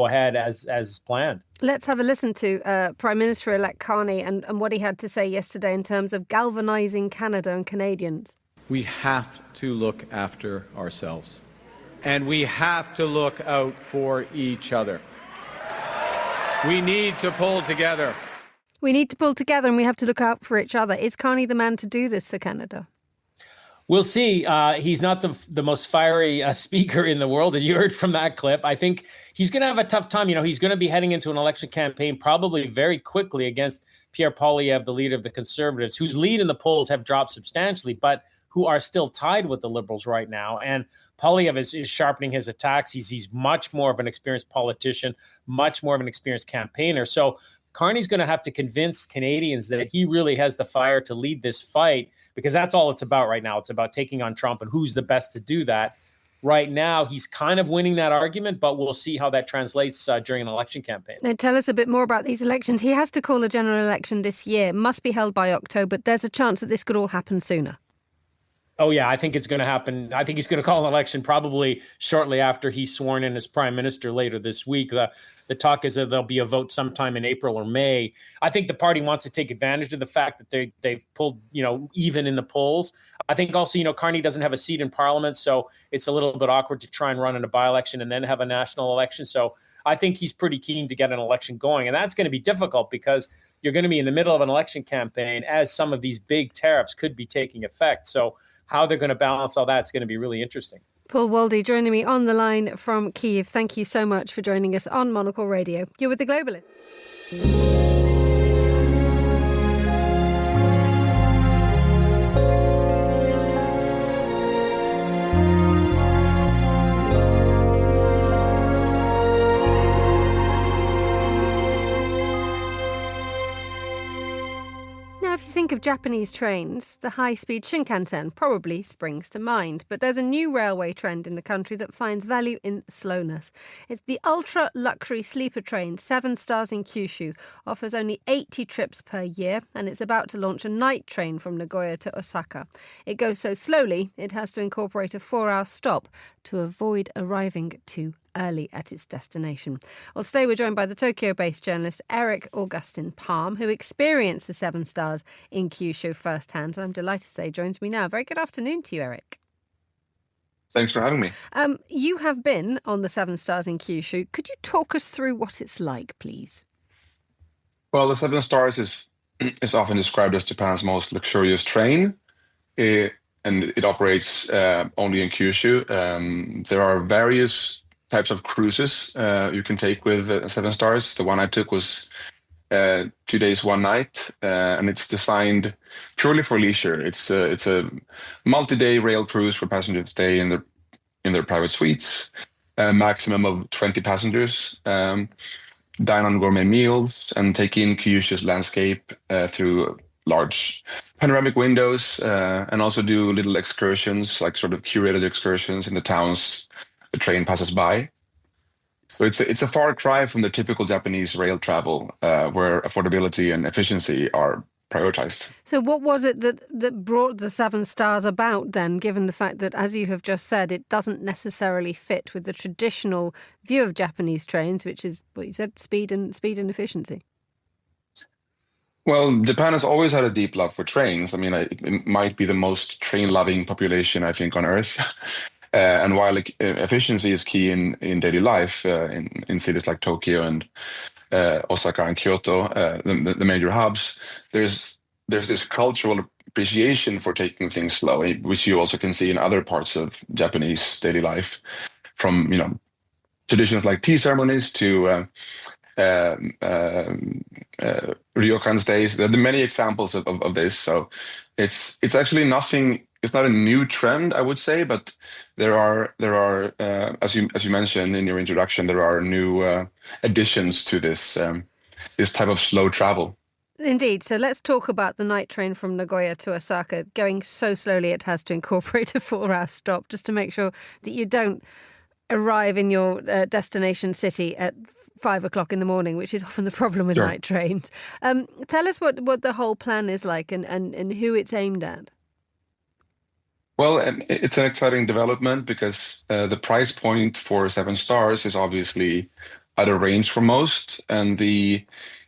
ahead as planned. Let's have a listen to Prime Minister-elect Carney and what he had to say yesterday in terms of galvanizing Canada and Canadians. We have to look after ourselves, and we have to look out for each other. We need to pull together. We need to pull together, and we have to look out for each other. Is Carney the man to do this for Canada? We'll see. He's not the most fiery speaker in the world, and you heard from that clip. I think he's going to have a tough time. He's going to be heading into an election campaign probably very quickly against Pierre Poilievre, the leader of the Conservatives, whose lead in the polls have dropped substantially, but who are still tied with the Liberals right now. And Poilievre is sharpening his attacks. He's much more of an experienced politician, much more of an experienced campaigner. So Carney's going to have to convince Canadians that he really has the fire to lead this fight, because that's all it's about right now. It's about taking on Trump and who's the best to do that. Right now, he's kind of winning that argument, but we'll see how that translates during an election campaign. Now, tell us a bit more about these elections. He has to call a general election this year. It must be held by October. There's a chance that this could all happen sooner. Oh, yeah, I think it's going to happen. I think he's going to call an election probably shortly after he's sworn in as prime minister later this week. The talk is that there'll be a vote sometime in April or May. I think the party wants to take advantage of the fact that they've pulled, even in the polls. I think also, Carney doesn't have a seat in Parliament, so it's a little bit awkward to try and run in a by-election and then have a national election. So I think he's pretty keen to get an election going. And that's going to be difficult because you're going to be in the middle of an election campaign as some of these big tariffs could be taking effect. So how they're going to balance all that is going to be really interesting. Paul Waldy joining me on the line from Kyiv. Thank you so much for joining us on Monocle Radio. You're with The Globalist. If you think of Japanese trains, the high-speed Shinkansen probably springs to mind. But there's a new railway trend in the country that finds value in slowness. It's the ultra-luxury sleeper train 7 Stars in Kyushu, offers only 80 trips per year, and it's about to launch a night train from Nagoya to Osaka. It goes so slowly, it has to incorporate a 4-hour stop to avoid arriving too early at its destination. Well, today we're joined by the Tokyo-based journalist Eric Augustin Palm, who experienced the 7 Stars in Kyushu firsthand. And I'm delighted to say joins me now. Very good afternoon to you, Eric. Thanks for having me. You have been on the 7 Stars in Kyushu. Could you talk us through what it's like, please? Well, the 7 Stars is often described as Japan's most luxurious train. and it operates only in Kyushu. There are various types of cruises you can take with 7 stars. The one I took was 2 days, 1 night, and it's designed purely for leisure. It's a multi-day rail cruise where passengers stay in their private suites, a maximum of 20 passengers, dine on gourmet meals, and take in Kyushu's landscape through large panoramic windows, and also do little excursions, like sort of curated excursions in the towns the train passes by. So it's a far cry from the typical Japanese rail travel, where affordability and efficiency are prioritized. So what was it that brought the 7 stars about then, given the fact that, as you have just said, it doesn't necessarily fit with the traditional view of Japanese trains, which is what you said, speed and efficiency? Well, Japan has always had a deep love for trains. I mean, it might be the most train-loving population, I think, on Earth. And while efficiency is key in daily life, in cities like Tokyo and Osaka and Kyoto, the major hubs, there's this cultural appreciation for taking things slow, which you also can see in other parts of Japanese daily life, from traditions like tea ceremonies to ryokan stays. There are many examples of this. So it's actually nothing. It's not a new trend, I would say, but there are as you mentioned in your introduction, there are new additions to this type of slow travel. Indeed. So let's talk about the night train from Nagoya to Osaka, going so slowly it has to incorporate a 4-hour stop just to make sure that you don't arrive in your destination city at 5 o'clock in the morning, which is often the problem with night trains. Tell us what the whole plan is like and who it's aimed at. Well, it's an exciting development because the price point for 7 stars is obviously out of range for most. And the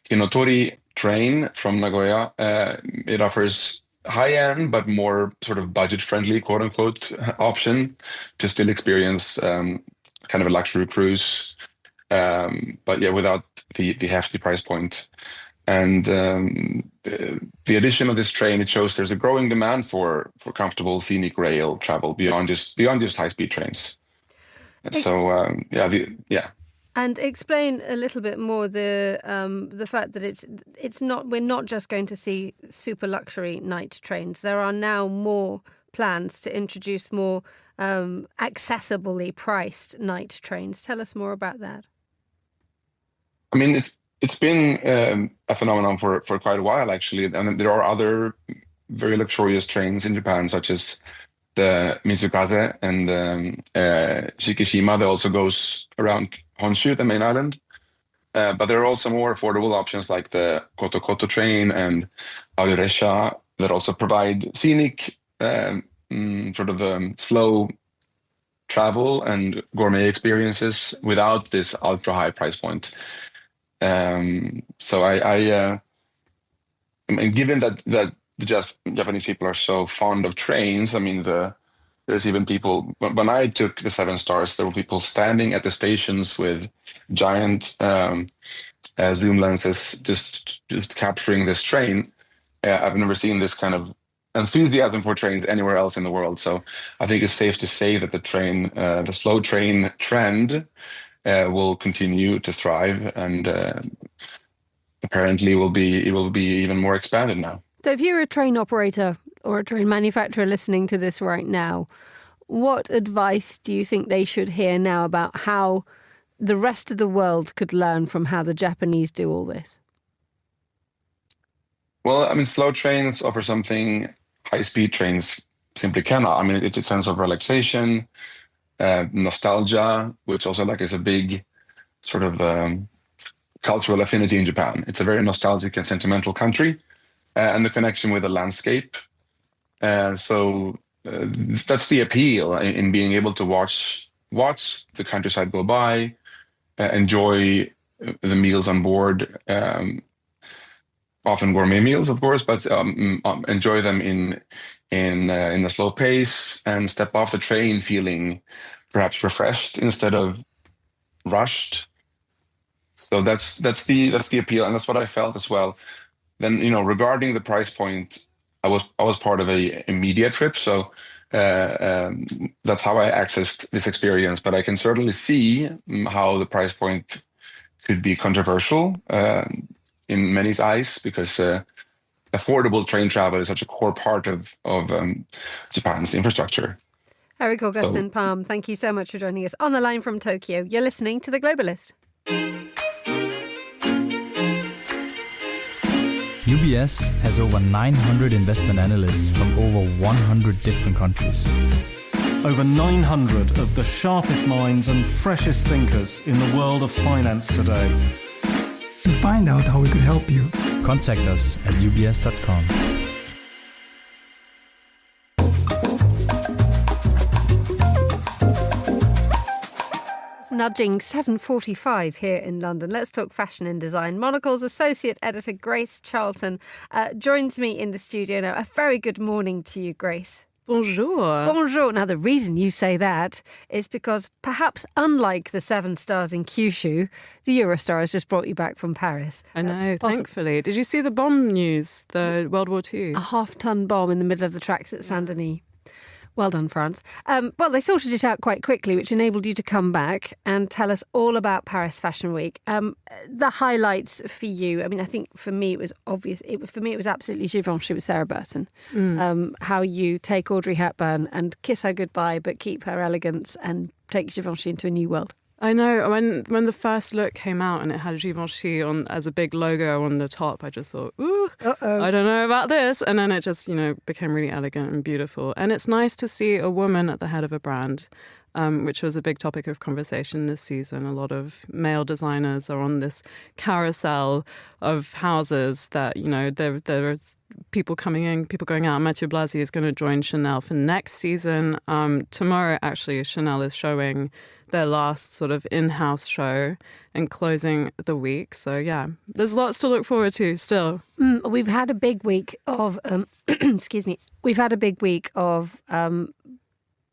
Hinotori train from Nagoya, it offers high-end but more sort of budget-friendly, quote-unquote, option to still experience kind of a luxury cruise, but yeah, without the hefty price point. And the addition of this train, it shows there's a growing demand for comfortable scenic rail travel beyond just high-speed trains. So And explain a little bit more the fact that we're not just going to see super luxury night trains. There are now more plans to introduce more accessibly priced night trains. Tell us more about that. I mean, it's been a phenomenon for quite a while, actually. And there are other very luxurious trains in Japan, such as the Mitsukaze and Shikishima, that also goes around Honshu, the main island. But there are also more affordable options like the Koto Koto train and Aoyoresha that also provide scenic, slow travel and gourmet experiences without this ultra high price point. So I mean, given that the Japanese people are so fond of trains, I mean, there's even people, when I took the 7 stars, there were people standing at the stations with giant zoom lenses just capturing this train. I've never seen this kind of enthusiasm for trains anywhere else in the world. So I think it's safe to say that the slow train trend will continue to thrive, and apparently it will be even more expanded now. So if you're a train operator or a train manufacturer listening to this right now, what advice do you think they should hear now about how the rest of the world could learn from how the Japanese do all this? Well, I mean, slow trains offer something high-speed trains simply cannot. I mean, it's a sense of relaxation, nostalgia, which also is a big sort of cultural affinity in Japan. It's a very nostalgic and sentimental country, and the connection with the landscape. So that's the appeal in being able to watch the countryside go by, enjoy the meals on board, often gourmet meals, of course, but enjoy them in a slow pace and step off the train feeling perhaps refreshed instead of rushed. So that's the appeal, and that's what I felt as well. Then, regarding the price point, I was part of a media trip, so that's how I accessed this experience. But I can certainly see how the price point could be controversial in many's eyes, because affordable train travel is such a core part of Japan's infrastructure. Eric Augustin Palm, thank you so much for joining us on the line from Tokyo. You're listening to The Globalist. UBS has over 900 investment analysts from over 100 different countries. Over 900 of the sharpest minds and freshest thinkers in the world of finance today. To find out how we could help you, contact us at ubs.com. Nudging 7:45 here in London. Let's talk fashion and design. Monocle's associate editor Grace Charlton joins me in the studio now. A very good morning to you, Grace. Bonjour. Bonjour. Now, the reason you say that is because perhaps unlike the 7 stars in Kyushu, the Eurostar has just brought you back from Paris. I know, thankfully. Did you see the bomb news, the World War II? A half-ton bomb in the middle of the tracks at Saint-Denis. Well done, France. Well, they sorted it out quite quickly, which enabled you to come back and tell us all about Paris Fashion Week. The highlights for you, I mean, I think for me it was obvious. For me it was absolutely Givenchy with Sarah Burton. How you take Audrey Hepburn and kiss her goodbye, but keep her elegance and take Givenchy into a new world. I know, when the first look came out and it had Givenchy on as a big logo on the top, I just thought, ooh, I don't know about this. And then it just, became really elegant and beautiful. And it's nice to see a woman at the head of a brand, which was a big topic of conversation this season. A lot of male designers are on this carousel of houses that, there's people coming in, people going out. Mathieu Blasi is going to join Chanel for next season. Tomorrow, actually, Chanel is showing their last sort of in-house show and closing the week. So, yeah, there's lots to look forward to still. We've had a big week of, excuse me, we've had a big week of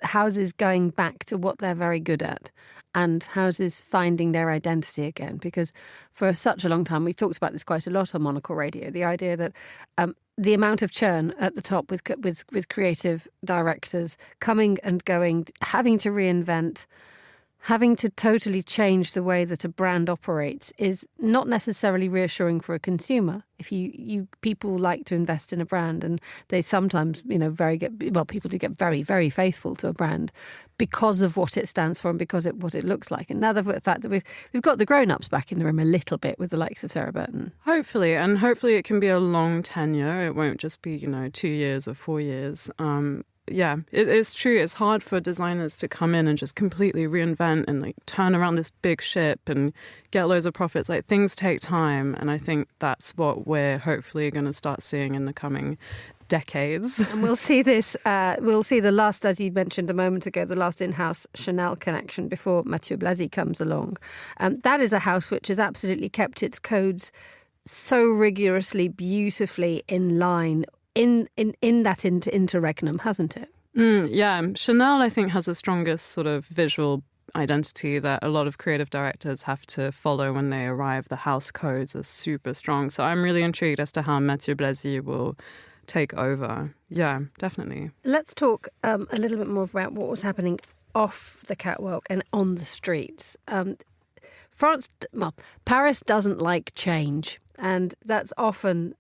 houses going back to what they're very good at and houses finding their identity again. Because for such a long time, we've talked about this quite a lot on Monocle Radio, the idea that the amount of churn at the top with creative directors coming and going, having to reinvent, having to totally change the way that a brand operates is not necessarily reassuring for a consumer. If people like to invest in a brand, and they sometimes, people do get very, very faithful to a brand because of what it stands for and because of what it looks like. And now the fact that we've got the grown-ups back in the room a little bit with the likes of Sarah Burton. Hopefully it can be a long tenure. It won't just be 2 years or 4 years. Yeah, it's true. It's hard for designers to come in and just completely reinvent and turn around this big ship and get loads of profits. Things take time, and I think that's what we're hopefully going to start seeing in the coming decades. And we'll see this. We'll see the last, as you mentioned a moment ago, the last in-house Chanel collection before Mathieu Blasi comes along. That is a house which has absolutely kept its codes so rigorously, beautifully in line. In that interregnum, hasn't it? Yeah, Chanel, I think, has the strongest sort of visual identity that a lot of creative directors have to follow when they arrive. The house codes are super strong. So I'm really intrigued as to how Mathieu Blasi will take over. Yeah, definitely. Let's talk a little bit more about what was happening off the catwalk and on the streets. Paris doesn't like change, and that's often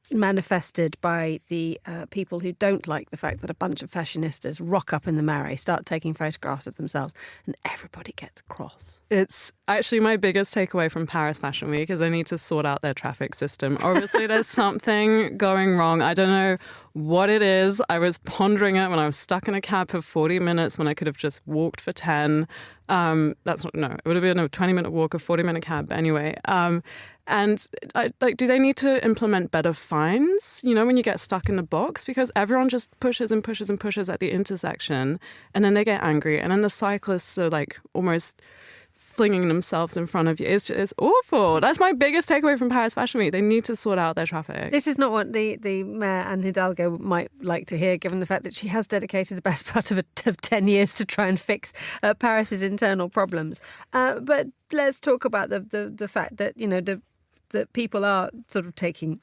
manifested by the people who don't like the fact that a bunch of fashionistas rock up in the Marais, start taking photographs of themselves, and everybody gets cross. It's actually my biggest takeaway from Paris Fashion Week is they need to sort out their traffic system. Obviously, there's something going wrong. I don't know what it is. I was pondering it when I was stuck in a cab for 40 minutes when I could have just walked for 10. It would have been a 20-minute walk, a 40-minute cab anyway. And do they need to implement better fines, when you get stuck in the box? Because everyone just pushes and pushes and pushes at the intersection, and then they get angry. And then the cyclists are almost flinging themselves in front of you. It's awful. That's my biggest takeaway from Paris Fashion Week. They need to sort out their traffic. This is not what the Mayor, Anne Hidalgo, might like to hear, given the fact that she has dedicated the best part of 10 years to try and fix Paris's internal problems. But let's talk about the fact that, that people are sort of taking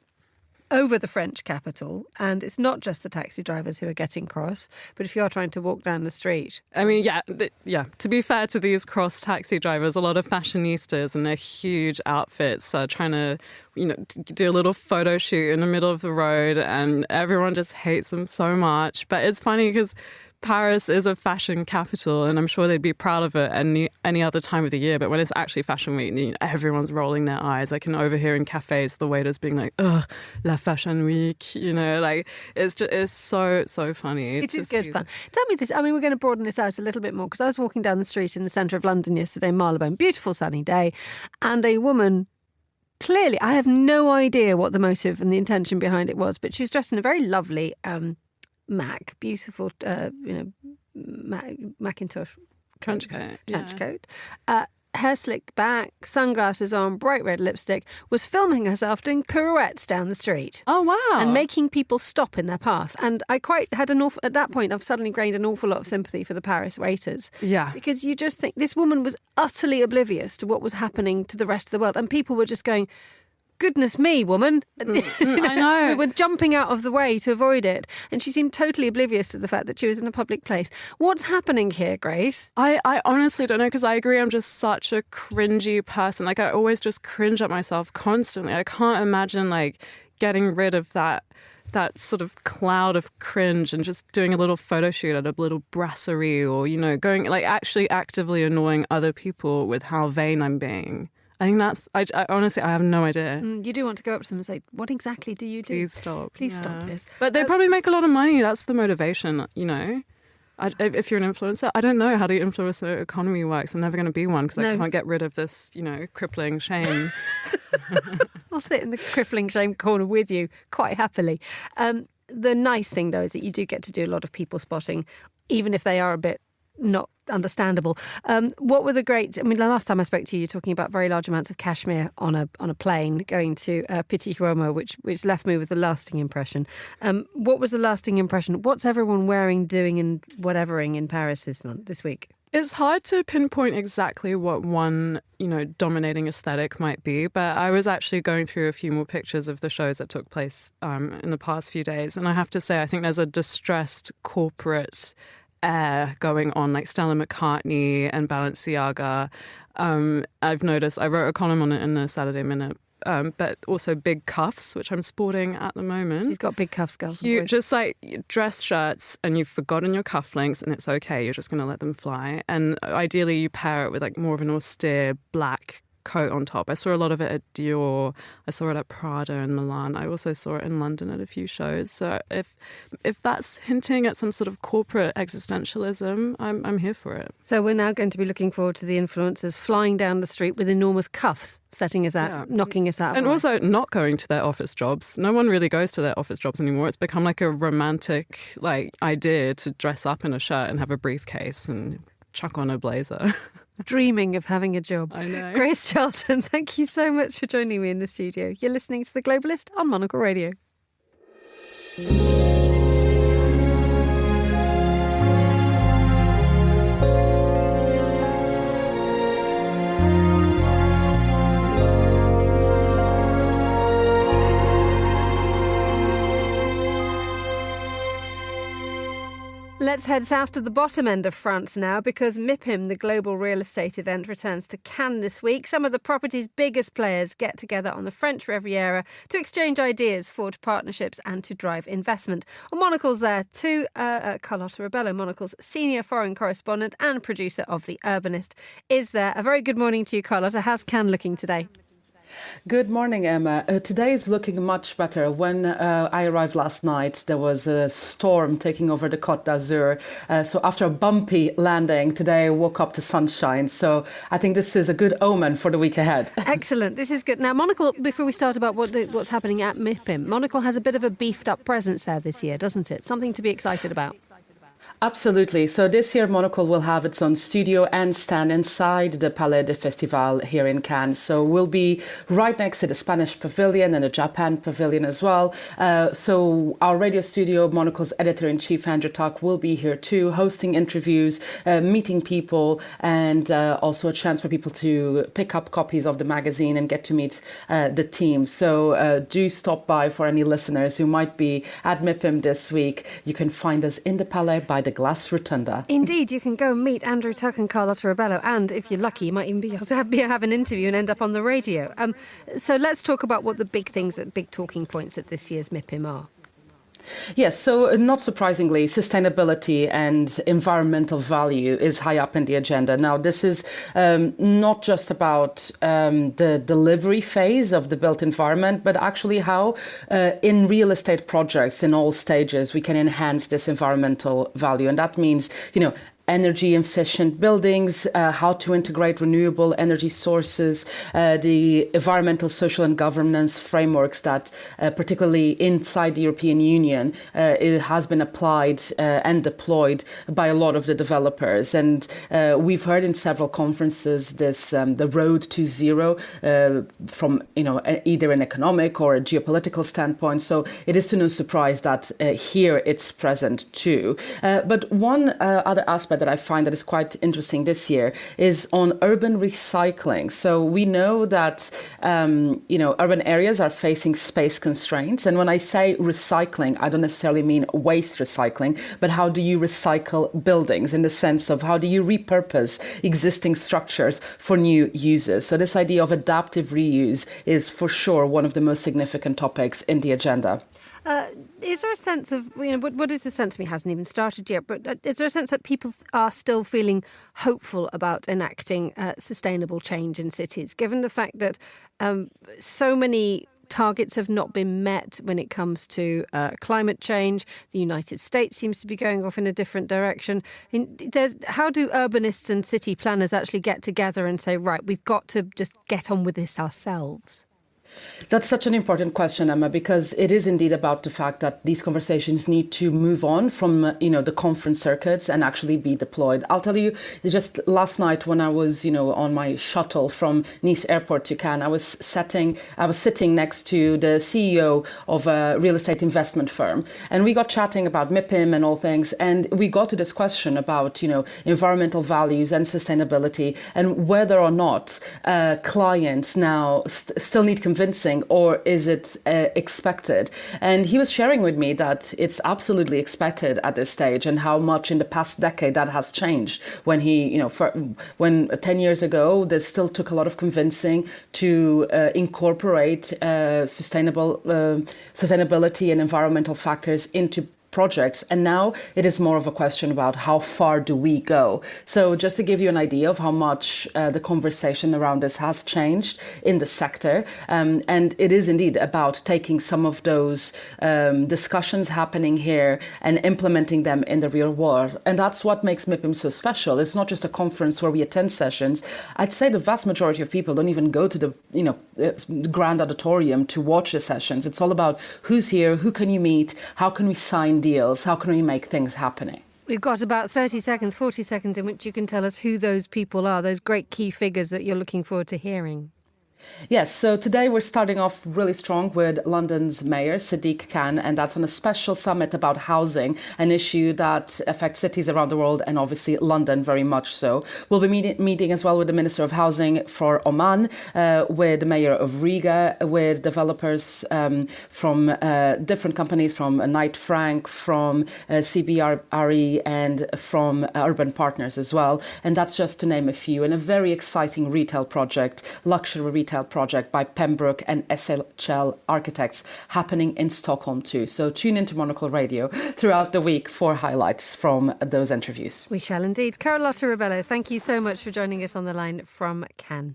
over the French capital, and it's not just the taxi drivers who are getting cross, but if you're trying to walk down the street. I mean, yeah. To be fair to these cross taxi drivers, a lot of fashionistas in their huge outfits are trying to, do a little photo shoot in the middle of the road, and everyone just hates them so much. But it's funny because Paris is a fashion capital, and I'm sure they'd be proud of it any other time of the year. But when it's actually Fashion Week, everyone's rolling their eyes. I can overhear in cafes the waiters being like, "Ugh, la Fashion Week," it's so funny. It is good fun. Tell me this. I mean, we're going to broaden this out a little bit more, because I was walking down the street in the centre of London yesterday, Marylebone, beautiful sunny day, and a woman. Clearly, I have no idea what the motive and the intention behind it was, but she was dressed in a very lovely beautiful, Macintosh trench coat. Hair slicked back, sunglasses on, bright red lipstick, was filming herself doing pirouettes down the street. Oh, wow. And making people stop in their path. And I quite had at that point, I've suddenly gained an awful lot of sympathy for the Paris waiters. Yeah. Because you just think this woman was utterly oblivious to what was happening to the rest of the world. And people were just going, goodness me, woman. I know. We were jumping out of the way to avoid it. And she seemed totally oblivious to the fact that she was in a public place. What's happening here, Grace? I honestly don't know, because I agree I'm just such a cringy person. I always just cringe at myself constantly. I can't imagine getting rid of that sort of cloud of cringe and just doing a little photo shoot at a little brasserie, or, going actually actively annoying other people with how vain I'm being. I think I honestly, I have no idea. You do want to go up to them and say, what exactly do you do? Please stop. Please stop this. But they probably make a lot of money. That's the motivation, If you're an influencer, I don't know how the influencer economy works. I'm never going to be one, because I can't get rid of this, crippling shame. I'll sit in the crippling shame corner with you quite happily. The nice thing, though, is that you do get to do a lot of people spotting, even if they are a bit not understandable. What were the last time I spoke to you, you're talking about very large amounts of cashmere on a plane going to Petit Roma, which left me with a lasting impression. What was the lasting impression? What's everyone wearing, doing and whatevering in Paris this week? It's hard to pinpoint exactly what one, dominating aesthetic might be, but I was actually going through a few more pictures of the shows that took place in the past few days, and I have to say, I think there's a distressed corporate air going on, like Stella McCartney and Balenciaga. I've noticed, I wrote a column on it in the Saturday Minute, but also big cuffs, which I'm sporting at the moment. She's got big cuffs, girls. You just dress shirts, and you've forgotten your cufflinks, and it's okay. You're just going to let them fly. And ideally, you pair it with more of an austere black coat on top. I saw a lot of it at Dior. I saw it at Prada in Milan. I also saw it in London at a few shows. So if that's hinting at some sort of corporate existentialism, I'm here for it. So we're now going to be looking forward to the influencers flying down the street with enormous cuffs, setting us out, knocking us out. And also not going to their office jobs. No one really goes to their office jobs anymore. It's become a romantic idea to dress up in a shirt and have a briefcase and chuck on a blazer. Dreaming of having a job. I know. Grace Charlton, thank you so much for joining me in the studio. You're listening to The Globalist on Monocle Radio. Let's head south to the bottom end of France now, because Mipim, the global real estate event, returns to Cannes this week. Some of the property's biggest players get together on the French Riviera to exchange ideas, forge partnerships and to drive investment. On Monocle's there too, Carlotta Rebello, Monocle's senior foreign correspondent and producer of The Urbanist, is there. A very good morning to you, Carlotta. How's Cannes looking today? Good morning, Emma. Today is looking much better. When I arrived last night, there was a storm taking over the Côte d'Azur. So after a bumpy landing, today I woke up to sunshine. So I think this is a good omen for the week ahead. Excellent. This is good. Now, Monocle, before we start about what's happening at Mipim, Monocle has a bit of a beefed up presence there this year, doesn't it? Something to be excited about. Absolutely. So this year, Monocle will have its own studio and stand inside the Palais de Festival here in Cannes. So we'll be right next to the Spanish pavilion and the Japan pavilion as well. So our radio studio, Monocle's editor-in-chief, Andrew Tuck, will be here too, hosting interviews, meeting people, and also a chance for people to pick up copies of the magazine and get to meet the team. So do stop by for any listeners who might be at Mipim this week. You can find us in the Palais by the Glass Rotunda. Indeed, you can go and meet Andrew Tuck and Carlotta Rebello, and if you're lucky, you might even be able to have an interview and end up on the radio. So let's talk about what the big talking points at this year's Mipim are. Yes, so not surprisingly, sustainability and environmental value is high up in the agenda. Now, this is not just about the delivery phase of the built environment, but actually how in real estate projects in all stages we can enhance this environmental value. And that means, energy efficient buildings, how to integrate renewable energy sources, the environmental, social and governance frameworks that particularly inside the European Union it has been applied and deployed by a lot of the developers. And we've heard in several conferences this the road to zero from either an economic or a geopolitical standpoint. So it is to no surprise that here it's present too. But one other aspect that I find that is quite interesting this year is on urban recycling. So we know that urban areas are facing space constraints, and when I say recycling, I don't necessarily mean waste recycling, but how do you recycle buildings in the sense of how do you repurpose existing structures for new uses? So this idea of adaptive reuse is for sure one of the most significant topics in the agenda. Is there a sense of, what is the sense to me hasn't even started yet, but is there a sense that people are still feeling hopeful about enacting sustainable change in cities, given the fact that so many targets have not been met when it comes to climate change? The United States seems to be going off in a different direction. How do urbanists and city planners actually get together and say, right, we've got to just get on with this ourselves? That's such an important question, Emma, because it is indeed about the fact that these conversations need to move on from, the conference circuits and actually be deployed. I'll tell you, just last night when I was, on my shuttle from Nice Airport to Cannes, I was sitting next to the CEO of a real estate investment firm, and we got chatting about Mipim and all things, and we got to this question about, environmental values and sustainability and whether or not clients now still need convincing, or is it expected? And he was sharing with me that it's absolutely expected at this stage, and how much in the past decade that has changed. When when 10 years ago, there still took a lot of convincing to incorporate sustainability and environmental factors into projects. And now it is more of a question about how far do we go. So just to give you an idea of how much the conversation around this has changed in the sector. And it is indeed about taking some of those discussions happening here and implementing them in the real world. And that's what makes Mipim so special. It's not just a conference where we attend sessions. I'd say the vast majority of people don't even go to the grand auditorium to watch the sessions. It's all about who's here, who can you meet, how can we sign deals, how can we make things happening. We've got about 40 seconds in which you can tell us who those people are, those great key figures that you're looking forward to hearing. Yes, so today we're starting off really strong with London's Mayor, Sadiq Khan, and that's on a special summit about housing, an issue that affects cities around the world and obviously London very much so. We'll be meeting as well with the Minister of Housing for Oman, with the Mayor of Riga, with developers from different companies, from Knight Frank, from CBRE, and from Urban Partners as well. And that's just to name a few. And a very exciting retail project, luxury retail project by Pembroke and SHL Architects happening in Stockholm too. So tune into Monocle Radio throughout the week for highlights from those interviews. We shall indeed. Carlotta Rebello, thank you so much for joining us on the line from Cannes.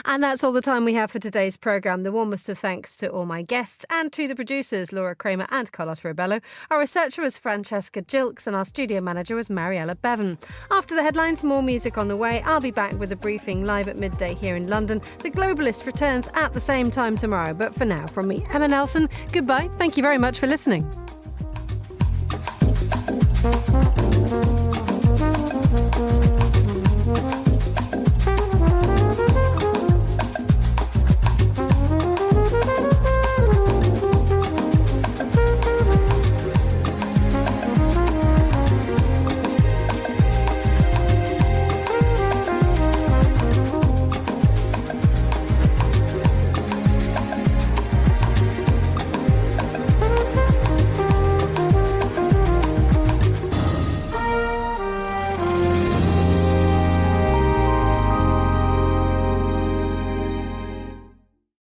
And that's all the time we have for today's programme. The warmest of thanks to all my guests and to the producers, Laura Kramer and Carlotta Rebello. Our researcher was Francesca Gilks and our studio manager was Mariella Bevan. After the headlines, more music on the way. I'll be back with a briefing live at midday here in London. The Globalist returns at the same time tomorrow. But for now, from me, Emma Nelson, goodbye. Thank you very much for listening.